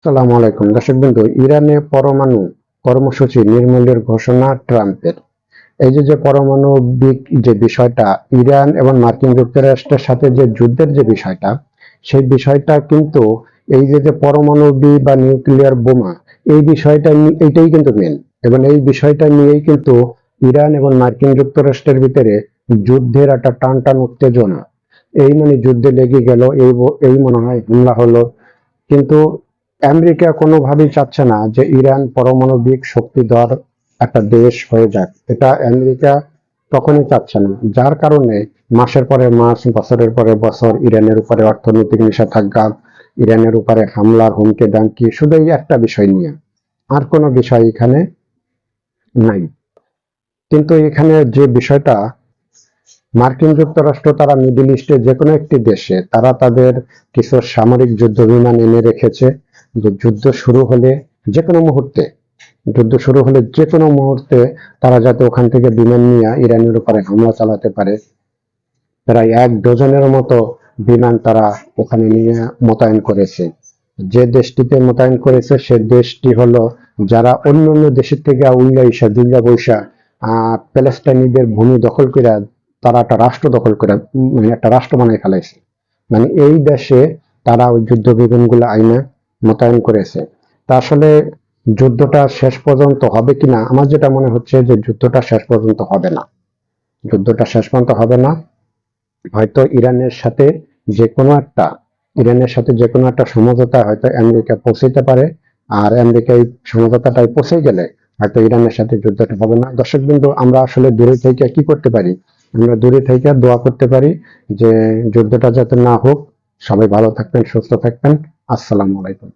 আসসালামু আলাইকুম দর্শকবৃন্দ, ইরানে পরমাণু কর্মসূচি নির্মূলের ঘোষণা ট্রাম্পের। এই যে পারমাণবিক যে বিষয়টা, ইরান এবং মার্কিন যুক্তরাষ্ট্রের সাথে যে যুদ্ধের যে বিষয়টা, সেই বিষয়টা কিন্তু এই যে পারমাণবিক বা নিউক্লিয়ার বোমা, এই বিষয়টা এইটাই কিন্তু মেন। এবং এই বিষয়টা নিয়েই কিন্তু ইরান এবং মার্কিন যুক্তরাষ্ট্রের ভিতরে যুদ্ধের একটা টান টান উত্তেজনা। এই যুদ্ধে লেগে গেল, এই মনে হয় হামলা হলো। কিন্তু আমেরিকা কোনোভাবেই চাচ্ছে না যে ইরান পারমাণবিক শক্তিধর একটা দেশ হয়ে যাক। এটা আমেরিকা কখনোই চাচ্ছে না, যার কারণে মাসের পরে মাস, বছরের পরে বছর ইরানের উপরে অর্থনৈতিক নিষেধাজ্ঞা, ইরানের উপরে হামলার হুমকি দামকি, শুধু এই একটা বিষয় নিয়ে, আর কোনো বিষয় এখানে নাই। কিন্তু এখানে যে বিষয়টা, মার্কিন যুক্তরাষ্ট্র তারা মিডল ইস্টে যে কোনো একটি দেশে তারা তাদের কিছু সামরিক যুদ্ধ বিমান এনে রেখেছে, যে যুদ্ধ শুরু হলে যে কোনো মুহূর্তে তারা যাতে ওখান থেকে বিমান নিয়ে ইরানের উপরে হামলা চালাতে পারে। প্রায় 1 ডজনের মতো বিমান তারা ওখানে নিয়ে মোতায়েন করেছে। যে দেশটিতে মোতায়েন করেছে সে দেশটি হলো, যারা অন্য অন্য দেশের থেকে উল্লাইসা দুর্গা বৈশা প্যালেস্টাইনিদের ভূমি দখল করে তারা একটা রাষ্ট্র দখল করে, একটা রাষ্ট্র বানায় ফেলাইছে। এই দেশে তারা ওই যুদ্ধ বিমানগুলো আইনা মোতায়েন করেছে। তা আসলে যুদ্ধটা শেষ পর্যন্ত হবে কিনা, আমার যেটা মনে হচ্ছে যে যুদ্ধটা শেষ পর্যন্ত হবে না। যুদ্ধটা শেষ পর্যন্ত হবে না। হয়তো যে কোনো একটা সমঝোতা হয়তো আমেরিকা পৌঁছাতে পারে। আর আমেরিকা এই সমঝোতাটাই পৌঁছে গেলে হয়তো ইরানের সাথে যুদ্ধটা হবে না। দর্শক বিন্দু, আমরা আসলে দূরে থেকে কি করতে পারি? আমরা দূরে থেকে দোয়া করতে পারি যে যুদ্ধটা যাতে না হোক। সবাই ভালো থাকবেন, সুস্থ থাকবেন। আসসালামু আলাইকুম।